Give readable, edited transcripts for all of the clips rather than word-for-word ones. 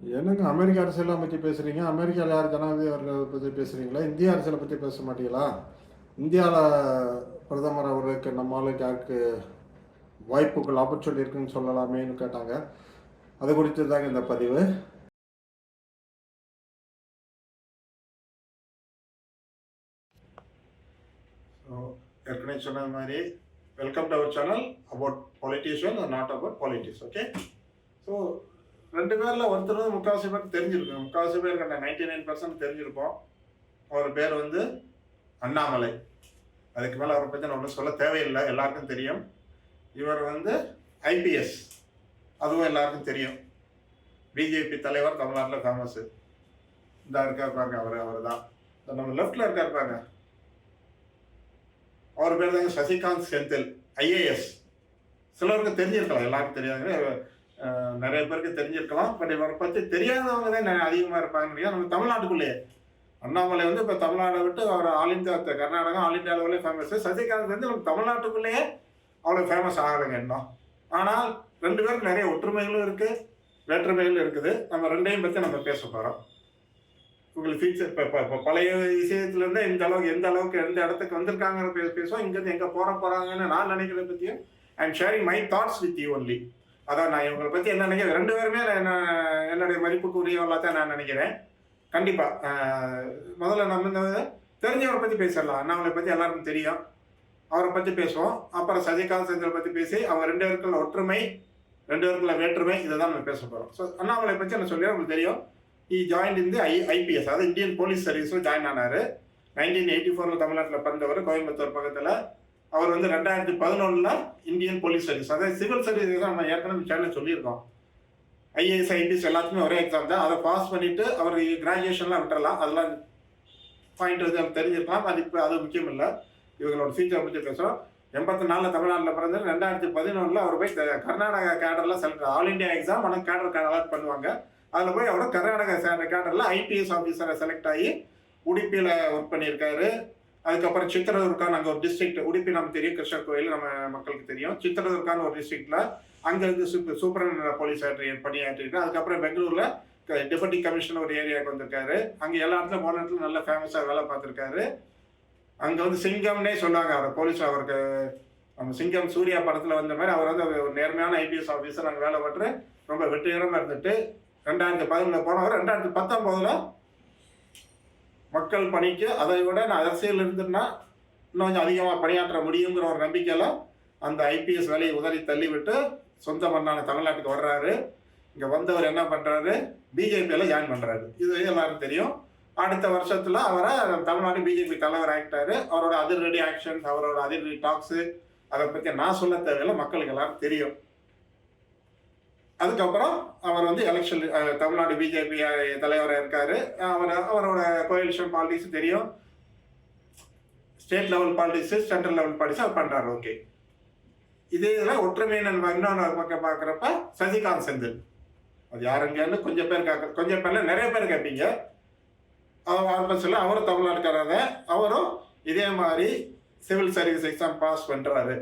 என்னங்க அமெரிக்க அரசியலாம் பற்றி பேசுகிறீங்க? அமெரிக்காவில் யார் ஜனாதிபதி அவர்களை பற்றி பேசுகிறீங்களா? இந்திய அரசியலை பற்றி பேச மாட்டீங்களா? இந்தியாவில் பிரதமர் அவர்களுக்கு நம்ம ஆளுக்கு யாருக்கு வாய்ப்புகள் ஆப்பர்ச்சுனிட்டி இருக்குன்னு சொல்லலாமேன்னு கேட்டாங்க. அது குறித்து தாங்க இந்த பதிவு. ஸோ ஏற்கனவே சொன்னது மாதிரி welcome to our channel about politician not about politics. Okay, so ரெண்டு பேரில் ஒருத்தர் வந்து முக்கால்வாசி பேருக்கு தெரிஞ்சிருக்கும். முக்கால்வாசி பேருக்கு அந்த 99% தெரிஞ்சிருப்போம். அவர் பேர் வந்து அண்ணாமலை. அதுக்கு மேலே அவரை பற்றி நான் ஒன்றும் சொல்ல தேவையில்லை, எல்லாருக்கும் தெரியும். இவர் வந்து ஐபிஎஸ், அதுவும் எல்லாருக்கும் தெரியும். பிஜேபி தலைவர், தமிழ்நாட்டில் ஃபேமஸு. இந்த இருக்கார் பாருங்க, அவர் தான் நம்ம லெஃப்டில் இருக்கார் பாருங்க, அவர் பேர் தாங்க சசிகாந்த் செந்தில், ஐஏஎஸ். சிலருக்கு தெரிஞ்சிருக்கலாம், எல்லாருக்கும் தெரியாது, நிறைய பேருக்கு தெரிஞ்சிருக்கலாம். பட் இவரை பற்றி தெரியாதவங்க தான் அதிகமாக இருப்பாங்க. நம்ம தமிழ்நாட்டுக்குள்ளேயே அண்ணாமலை வந்து இப்போ தமிழ்நாடை விட்டு அவர் all India, Karnataka all India லெவலே ஃபேமஸ். சசிகாந்த் வந்து நம்ம தமிழ்நாட்டுக்குள்ளேயே அவ்வளோ ஃபேமஸ் ஆகலைங்க இன்னும். ஆனால் ரெண்டு பேருக்கு நிறைய ஒற்றுமைகளும் இருக்குது, வேற்றுமைகளும் இருக்குது. நம்ம ரெண்டையும் பற்றி நம்ம பேச போகிறோம். உங்களுக்கு ஃபியூச்சர் இப்போ பழைய விஷயத்துலேருந்து இந்த அளவுக்கு எந்த அளவுக்கு எந்த இடத்துக்கு வந்திருக்காங்கன்னு பேசுவோம். இங்கேருந்து எங்கே போகிறாங்கன்னு நான் நினைக்கிறத பற்றியும் I am sharing my thoughts with you only. அதான் நான் இவங்களை பற்றி என்ன நினைக்கிறேன், ரெண்டு பேருமே என்னுடைய மதிப்புக்குரியவர்களாக தான் நான் நினைக்கிறேன். கண்டிப்பாக முதல்ல நம்ம இந்த தெரிஞ்சவரை பற்றி பேசிடலாம். அண்ணாமலை பற்றி எல்லாருக்கும் தெரியும், அவரை பற்றி பேசுவோம். அப்புறம் சசிகாந்த் செந்திலை பற்றி பேசி அவங்க ரெண்டு பேருக்குள்ள ஒற்றுமை, ரெண்டு பேருக்குள்ள வேற்றுமை, இதை தான் நம்ம பேச போகிறோம். ஸோ அண்ணாமலை பற்றி என்ன சொல்லி உங்களுக்கு தெரியும். ஜாயின் இந்த ஐபிஎஸ், அதாவது இந்தியன் போலீஸ் சர்வீஸில் ஜாயின் ஆனார். 1984 தமிழ்நாட்டில் பிறந்தவர், கோயம்புத்தூர் பக்கத்தில். அவர் வந்து 2011 இந்தியன் போலீஸ் சர்வீஸ், அதாவது சிவில் சர்வீஸ் தான் நம்ம ஏற்கனவே சேனல் சொல்லியிருக்கோம். ஐஏஎஸ் ஐபிஎஸ் எல்லாத்துக்குமே ஒரே எக்ஸாம் தான். அதை பாஸ் பண்ணிவிட்டு அவர் கிராஜுவேஷன்லாம் விட்டுறலாம். அதெல்லாம் பாயிண்ட் வந்து நம்ம தெரிஞ்சிருக்கலாம். அது இப்போ அது முக்கியம் இல்லை. இவங்களோட ஃபியூச்சர் பற்றி பேசுகிறோம். 84 தமிழ்நாட்டில் பிறந்து 2011 அவர் போய் கர்நாடகா கேடரில் செலக்ட், ஆல் இண்டியா எக்ஸாம் ஆனால் கேடர் அலாட் பண்ணுவாங்க. அதில் போய் அவர் கர்நாடகா கேடரில் ஐபிஎஸ் ஆஃபீஸரை செலக்ட் ஆகி உடுப்பியில் ஒர்க் பண்ணியிருக்காரு. அதுக்கப்புறம் சித்திரதுர்கான்னு அங்கே ஒரு டிஸ்ட்ரிக்ட், உடுப்பி நமக்கு தெரியும், கிருஷ்ணர் கோயில் நம்ம மக்களுக்கு தெரியும். சித்திரதுர்கான்னு ஒரு டிஸ்ட்ரிக்டில் அங்கே இருந்து சூப்பரண்ட் போலீஸ் பணியாற்றிருக்காரு. அதுக்கப்புறம் பெங்களூரில் டெபுட்டி கமிஷனர் ஒரு ஏரியாவுக்கு வந்திருக்காரு. அங்கே எல்லா இடத்துல போன இடத்துல நல்ல ஃபேமஸாக வேலை பார்த்துருக்காரு. அங்கே வந்து சிங்கம்னே சொன்னாங்க அவர் போலீஸ். அவருக்கு நம்ம சிங்கம் சூர்யா படத்தில் வந்த மாதிரி அவர் வந்து ஒரு நேர்மையான ஐபிஎஸ் ஆஃபீஸர் அங்கே வேலை பார்த்து ரொம்ப வெற்றிகரமாக இருந்துட்டு 2011 போனவர் 2019 மக்கள் பணிக்கு அதை விட நான் அரசியல் இருந்துன்னா இன்னும் கொஞ்சம் அதிகமாக பணியாற்ற முடியுங்கிற ஒரு நம்பிக்கையில் அந்த ஐபிஎஸ் வேலையை உதறி தள்ளிவிட்டு சொந்த மண்ணான தமிழ்நாட்டுக்கு வர்றாரு. இங்கே வந்தவர் என்ன பண்ணுறாரு, பிஜேபியில் ஜாயின் பண்ணுறாரு. இது எல்லாருக்கும் தெரியும். அடுத்த வருஷத்தில் அவரை தமிழ்நாடு பிஜேபி தலைவர் ஆகிட்டாரு. அவரோட அதிரடி ஆக்ஷன்ஸ், அவரோட அதிரடி டாக்ஸு, அதை பற்றி நான் சொல்ல தேவையில்லை, மக்களுக்கு எல்லாரும் தெரியும். அதுக்கப்புறம் அவர் வந்து எலெக்ஷன் தமிழ்நாடு பிஜேபி தலைவராக இருக்காரு. அவரோட கோயலிஷன் பாலிடிக்ஸ் தெரியும், state level politics, central level politics அவர் பண்ணுறாரு. ஓகே, இதே இதில் ஒற்றுமை இன்னொன்று பக்கம் பார்க்குறப்ப சசிகாந்த் செந்தில், அது யாருங்கன்னு கொஞ்சம் பேர்ல நிறைய பேர் கேட்பீங்க. அவர் சொல்ல அவரும் தமிழ்நாட்டுக்காரங்க. அவரும் இதே மாதிரி சிவில் சர்வீஸ் எக்ஸாம் பாஸ் பண்ணுறாரு.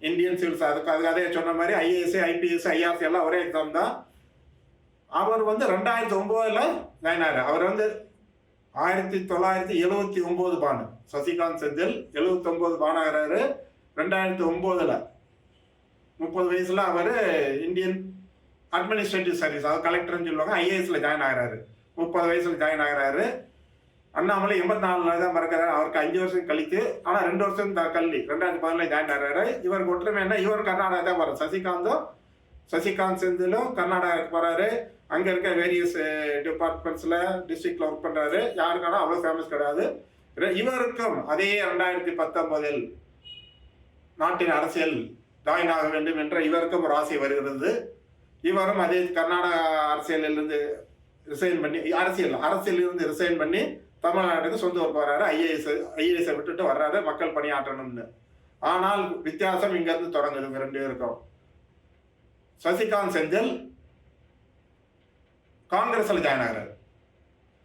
இந்தியன் சிவில், அதுக்கு அதே சொன்ன மாதிரி ஐஏஎஸ் ஐபிஎஸ் ஐஆர்சி எல்லாம் ஒரே எக்ஸாம் தான். அவர் வந்து 2009 ஜாயின் ஆகிறார். அவர் வந்து 1979 பானு. சசிகாந்த் செந்தில் 79 பான் ஆகிறாரு. 2009 30 வயசுல அவர் இந்தியன் அட்மினிஸ்ட்ரேட்டிவ் சர்வீஸ், அதாவது கலெக்டர்னு சொல்லுவாங்க, ஐஏஎஸ்ல ஜாயின் ஆகிறாரு. 30 வயசுல ஜாயின் ஆகிறாரு. அண்ணாமலை 84 தான் பிறக்கிறாரு. அவருக்கு 5 வருஷம் கழித்து, ஆனால் 2 வருஷம் கல்வி 2010 ஜாயின் ஆகிறாரு. இவருக்கு ஒற்றுமை என்ன, இவர் கர்நாடகா தான் போகிறார். சசிகாந்த் செந்திலும் கர்நாடகாவுக்கு போகிறாரு. அங்கே இருக்க வேரியஸ் டிபார்ட்மெண்ட்ஸில் டிஸ்ட்ரிக்டில் ஒர்க் பண்ணுறாரு. யாருக்கான அவ்வளோ ஃபேமஸ் கிடையாது. இவருக்கும் அதே 2019 நாட்டின் அரசியல் ஜாயின் ஆக வேண்டும் என்ற இவருக்கும் ஒரு ஆசை வருகிறது. இவரும் அதே கர்நாடகா அரசியலிருந்து ரிசைன் பண்ணி, அரசியலிருந்து ரிசைன் பண்ணி தமிழ்நாட்டுக்கு சொந்த ஊருக்கு வர்றாரு. ஐஏஎஸை விட்டுட்டு வர்றாரு, மக்கள் பணியாற்றணும்னு. ஆனால் வித்தியாசம் இங்கேருந்து தொடங்குது ரெண்டு பேருக்கும். சசிகாந்த் செந்தில் காங்கிரஸில் ஜாயின் ஆகிறாரு.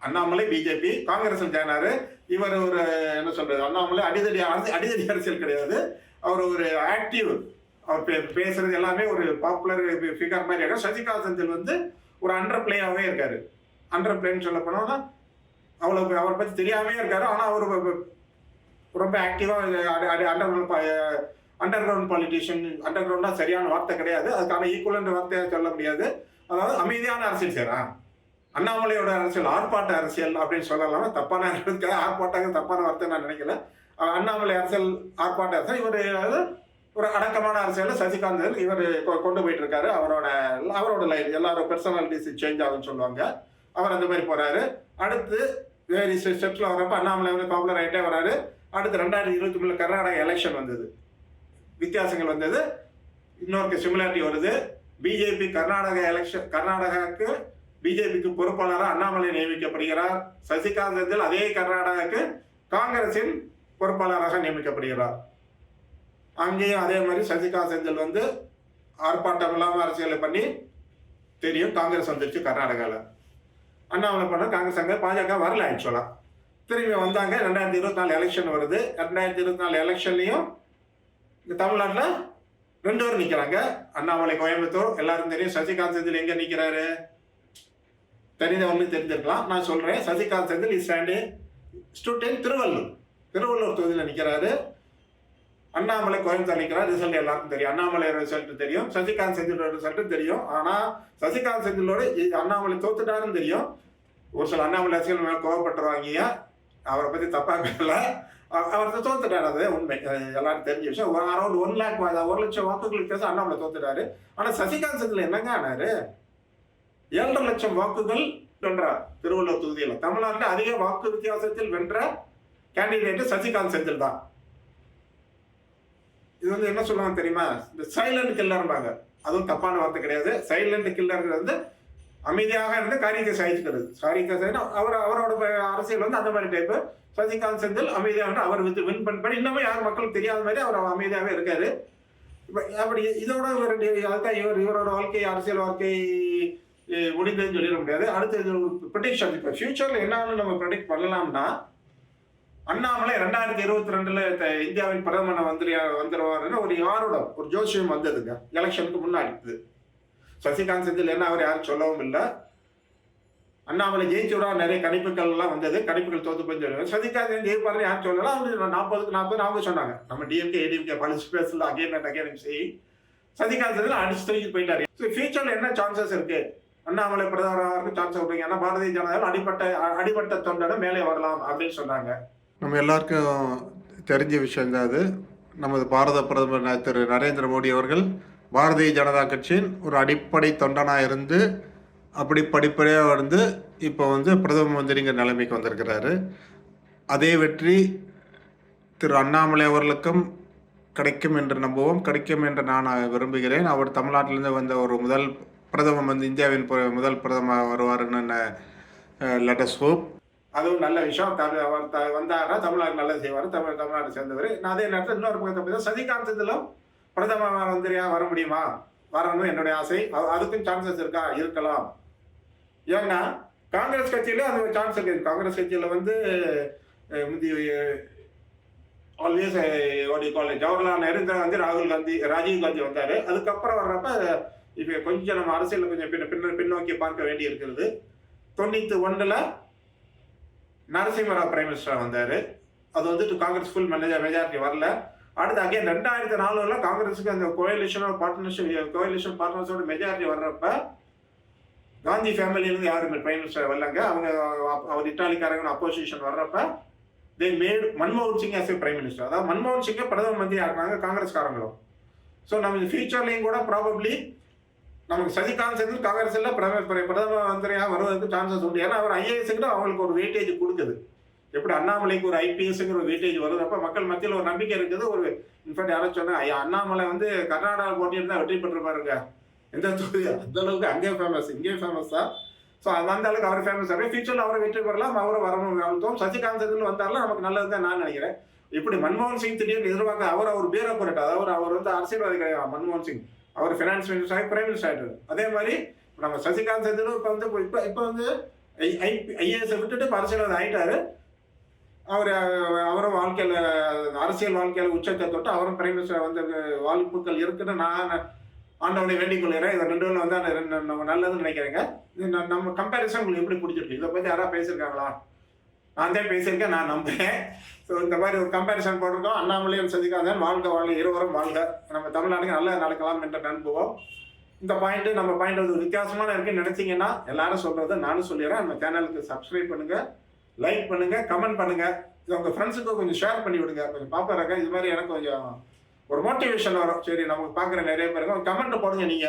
அண்ணாமலை பிஜேபி, காங்கிரஸில் ஜாயின் ஆகிறாரு. இவர் ஒரு என்ன சொல்றது, அண்ணாமலை அடிதடி அரசியல் கிடையாது. அவர் ஒரு ஆக்டிவ், அவர் பேசுறது எல்லாமே ஒரு பாப்புலர் ஃபிகர் மாதிரி. சசிகாந்த் செந்தில் வந்து ஒரு அண்டர் பிளேயாகவே இருக்காரு. அண்டர் பிளேன்னு சொல்ல போனோம்னா அவ்வளோ அவரை பற்றி தெரியாமே இருக்காரு. ஆனால் அவர் ரொம்ப ஆக்டிவாக அண்டர் கிரவுண்ட் பாலிட்டிஷியன். அண்டர் கிரவுண்டா சரியான வார்த்தை கிடையாது, அதுக்கான ஈக்குவலண்ட் வார்த்தையை சொல்ல முடியாது. அதாவது அமைதியான அரசியல் செய்யறா. அண்ணாமலையோட அரசியல் ஆர்ப்பாட்ட அரசியல் அப்படின்னு சொல்லலாமா? தப்பான ஆர்ப்பாட்டம் தப்பான வார்த்தை நான் நினைக்கல. அண்ணாமலை அரசியல் ஆர்ப்பாட்ட அரசியல். இவர் ஒரு அடக்கமான அரசியல சசிகாந்த் இவர் கொண்டு போயிட்டு இருக்காரு. அவரோட லைஃப் எல்லாரும் பெர்சனாலிட்டிஸ் சேஞ்ச் ஆகுன்னு சொல்லுவாங்க. அவர் அந்த மாதிரி போறாரு. அடுத்து வேறு ஸ்டெப்ஸ்ல வரப்ப அண்ணாமலை வந்து பாப்புலர் ஆகிட்டே வராரு. அடுத்து 2023 கர்நாடகா எலெக்ஷன் வந்தது, வித்தியாசங்கள் வந்தது. இன்னொரு சிமிலாரிட்டி வருது. பிஜேபி கர்நாடகாவுக்கு பிஜேபிக்கு பொறுப்பாளராக அண்ணாமலை நியமிக்கப்படுகிறார். சசிகாந்த் செந்தில் அதே கர்நாடகாவுக்கு காங்கிரசின் பொறுப்பாளராக நியமிக்கப்படுகிறார். அங்கேயும் அதே மாதிரி சசிகாந்த் செந்தில் வந்து ஆர்ப்பாட்டம் இல்லாமல் அரசியலை பண்ணி தெரியும். காங்கிரஸ் வந்துருச்சு கர்நாடகாவில். அண்ணாமலை பண்ண காங்கிரஸ் அங்கே பாஜக வரல. ஆக்சுவலா திரும்பி வந்தாங்க. 2024 எலெக்ஷன் வருது. 2024 எலெக்ஷன்லையும் இந்த தமிழ்நாட்டில் 2 பேர் நிற்கிறாங்க. அண்ணாமலை கோயம்புத்தூர், எல்லாரும் தெரியும். சசிகாந்த் செந்தில் எங்கே நிற்கிறாரு தெரிஞ்சவங்களுக்கு தெரிஞ்சிருக்கலாம். நான் சொல்கிறேன், சசிகாந்த் செந்தில் இஸ் ஸ்டூடெண்ட் திருவள்ளூர் தொகுதியில் நிற்கிறாரு. அண்ணாமலை கோயம்புத்தூர் நிற்கிறார். ரிசல்ட் எல்லாருக்கும் தெரியும். அண்ணாமலை ரிசல்ட் தெரியும், சசிகாந்த் செந்திலோட ரிசல்ட்டும் தெரியும். ஆனால் சசிகாந்த் செந்திலோட அண்ணாமலை தோத்துட்டாருன்னு தெரியும். ஒரு சில அண்ணாமலை அரசியல் மேலே கோவப்பட்டுருவாங்க. அவரை பற்றி தப்பாக பேசல, அவர் தோத்துட்டார். அது உண்மை, எல்லாரும் தெரிஞ்ச விஷயம். அரௌண்ட் 1 lakh 1 லட்சம் வாக்குகள் பேச அண்ணாமலை தோத்துட்டாரு. ஆனால் சசிகாந்த் செந்தில் என்னங்க ஆனாரு? 7.5 லட்சம் வாக்குகள் வென்றார் திருவள்ளூர் தொகுதியில். தமிழ்நாட்டில் அதிக வாக்கு வித்தியாசத்தில் வென்ற கேண்டிடேட் சசிகாந்த் செந்தில் தான். இது வந்து என்ன சொல்லுவாங்க தெரியுமா? இந்த சைலண்ட் கில்லர்பாங்க. அதுவும் தப்பான வார்த்தை கிடையாது. சைலண்ட் கில்லர் வந்து அமைதியாக இருந்து காரியத்தை சாதிச்சுக்கிறது. அவரோட அரசியல் வந்து அந்த மாதிரி டைப்பு. சசிகாந்த் செந்தில் அமைதியாக அவர் வின் பண்ணி இன்னமும் யாரும் மக்களுக்கு தெரியாத மாதிரி அவர் அமைதியாகவே இருக்காரு. இப்போ அப்படி இதோட இவரோட வாழ்க்கை, அரசியல் வாழ்க்கை முடிந்ததுன்னு சொல்லிட முடியாது. அடுத்து ப்ரெடிக்ஷன். இப்போ ஃபியூச்சர்ல என்னன்னு நம்ம ப்ரெடிக்ட் பண்ணலாம்னா, அண்ணாமலை 2022 இந்தியாவின் பிரதமர் வந்துருவாருன்னு ஒரு ஜோசியம் வந்ததுங்க எலெக்ஷனுக்கு முன்னாடி. சசிகாந்த் செந்தில் என்ன அவர் யாரும் சொல்லவும் இல்லை. அண்ணாமலை ஜெயிச்சுடா நிறைய கணிப்புகள் எல்லாம் வந்தது. கணிப்புகள் தோத்து போய் சொல்லுவாங்க. சசிகாந்த் ஜெயிப்பாரு யாரும் சொல்லலாம். அவரு 40 அவங்க சொன்னாங்க. நம்ம டிஎம்கே ஏடிஎம்கே பாலிஸ்பேஸ்ல அகைன் அண்ட் அகைன் செய்ய சசிகாந்த் செந்தில் அடிச்சு தூக்கி போயிட்டாரு. ஃபியூச்சர்ல என்ன சான்சஸ் இருக்கு? அண்ணாமலை பிரதமராக சான்ஸ் விடுறீங்க. ஏன்னா பாரதிய ஜனதாவில் அடிப்பட்ட தொண்டனை மேலே வரலாம் அப்படின்னு சொன்னாங்க. நம்ம எல்லாருக்கும் தெரிஞ்ச விஷயம்தான் அது. நமது பாரத பிரதமர் திரு நரேந்திர மோடி அவர்கள் பாரதிய ஜனதா கட்சியின் ஒரு அடிப்படை தொண்டனாக இருந்து அப்படி படிப்படியாக வந்து இப்போ வந்து பிரதம மந்திரிங்கிற நிலைமைக்கு வந்திருக்கிறாரு. அதே வெற்றி திரு அண்ணாமலை அவர்களுக்கும் கிடைக்கும் என்று நம்புவோம், கிடைக்கும் என்று நான் விரும்புகிறேன். அவர் தமிழ்நாட்டிலிருந்து வந்த ஒரு இந்தியாவின் முதல் பிரதமர் வருவாருன்னு லெட் அஸ் ஹோப். அதுவும் நல்ல விஷயம். அவர் வந்தாருன்னா தமிழ்நாடு நல்லா செய்வார். தமிழ்நாடு சேர்ந்தவர். நான் அதே நேரத்தில் இன்னொரு பக்கத்தை சசிகாந்த் செந்திலும் பிரதம மந்திரியா வர முடியுமா? வரணும் என்னுடைய ஆசை. அதுக்கும் சான்சஸ் இருக்கலாம். ஏன்னா காங்கிரஸ் கட்சியில அது ஒரு சான்ஸ் இருக்கு. காங்கிரஸ் கட்சியில வந்து ஆல்வேஸ் ஜவஹர்லால் நேரு, இந்திரா காந்தி, ராஜீவ் காந்தி வந்தாரு. அதுக்கப்புறம் வர்றப்ப இப்ப கொஞ்சம் நம்ம அரசியல் கொஞ்சம் பின்னோக்கி பார்க்க வேண்டி இருக்கிறது. 91 நரசிம்மராவ் பிரைம் மினிஸ்டரா வந்தாரு. அது வந்துட்டு காங்கிரஸ் ஃபுல் மெஜாரிட்டி வரல. அடுத்து அகைன் 2004 காங்கிரஸுக்கு அந்த கோயலிஷன் பார்ட்னர்ஸோட மெஜாரிட்டி வர்றப்ப காந்தி ஃபேமிலியிலிருந்து யாரும் பிரைம் மினிஸ்டர் வரலங்க. அவர் இட்டாலிக்காரங்க அப்போசிஷன் வர்றப்ப தே மேட் மன்மோகன் Singh as a prime minister. அதாவது மன்மோகன் சிங்கை பிரதம மந்திரி ஆக்குனாங்க காங்கிரஸ்காரங்களும். ஸோ நம்ம ஃபியூச்சர்லையும் கூட ப்ராபப்ளி நமக்கு சசிகாந்த் செந்தில் காங்கிரஸில் பிரதம மந்திரியாக வருவதற்கு சான்சஸ் உண்டு. ஏன்னா அவர் ஐஏஎஸ்க்கு அவங்களுக்கு ஒரு வெயிட்டேஜ் கொடுக்குது. எப்படி அண்ணாமலைக்கு ஒரு ஐபிஎஸ்ங்கிற ஒரு வெயிட்டேஜ் வருது. அப்போ மக்கள் மத்தியில் ஒரு நம்பிக்கை இருக்குது. இன்ஃபேக்ட் யாரும் சொன்னா அண்ணாமலை வந்து கர்நாடகா போட்டியிருந்தா வெற்றி பெற்றிருப்பாருங்க. எந்த தொகுதி அந்த அளவுக்கு அங்கே ஃபேமஸ், இங்கே ஃபேமஸ் தான். ஸோ அந்த அளவுக்கு அவர் ஃபேமஸ் ஆகும். ஃபியூச்சரில் அவரை வெற்றி பெறலாம், அவரை வரணும் அழுத்தம். சசிகாந்த் செந்தில் வந்தாலும் நமக்கு நல்லது தான் நான் நினைக்கிறேன். இப்படி மன்மோகன் சிங் திடீர்னு எதிர்பார்க்க அவர் பேரை போட்டு, அதாவது அவர் வந்து அரசியல்வாதி கிடையாது. மன்மோகன் சிங் அவர் ஃபினான்ஸ் மினிஸ்டர் ஆகி பிரைம் மினிஸ்டர் ஆகிட்டாரு. அதே மாதிரி நம்ம சசிகாந்த் செந்திலும் இப்போ வந்து ஐஏஎஸ் விட்டுட்டு இப்போ அரசியல்வாதி ஆகிட்டாரு. அவரும் அரசியல் வாழ்க்கையில் உச்சத்தை தொட்டு அவரும் பிரைம் மினிஸ்டர் வந்த வாய்ப்புகள் இருக்குன்னு ஆண்டவனை வேண்டிக் கொள்கிறேன். இதை 2 வந்து அந்த நம்ம நல்லதுன்னு நினைக்கிறேங்க. நம்ம கம்பேரிசன் உங்களுக்கு எப்படி பிடிச்சிருக்கு? இதை பற்றி யாராவது பேசியிருக்காங்களா? நான் தான் பேசியிருக்கேன், நான் நம்புறேன். ஸோ இந்த மாதிரி ஒரு கம்பேரிசன் போட்டிருக்கோம். அண்ணாமலையும் சந்திக்காதன் வாழ்க வாழ்க இருவரும் வாழ்க. நம்ம தமிழ்நாட்டுக்கு நல்லா நடக்கலாம் என்று நம்புவோம். இந்த பாயிண்ட் நம்ம பாயிண்ட் வந்து வித்தியாசமான இருக்குன்னு நினைச்சீங்கன்னா எல்லாரும் சொல்றது நானும் சொல்லிடுறேன். நம்ம சேனலுக்கு சப்ஸ்கிரைப் பண்ணுங்க, லைக் பண்ணுங்க, கமெண்ட் பண்ணுங்க. இது உங்க ஃப்ரெண்ட்ஸுக்கு கொஞ்சம் ஷேர் பண்ணி விடுங்க. கொஞ்சம் பார்ப்பாங்க, இது மாதிரி எனக்கு கொஞ்சம் ஒரு மோட்டிவேஷன் வரும். சரி, நமக்கு பார்க்குற நிறைய பேருக்கு கமெண்ட் போடுங்க. நீங்க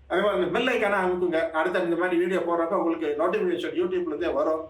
அதே மாதிரி அந்த பெல் ஐக்கான அனுப்புங்க. அடுத்த இந்த மாதிரி வீடியோ போடுறப்ப உங்களுக்கு நோட்டிஃபிகேஷன் யூடியூப்லேருந்தே வரும்.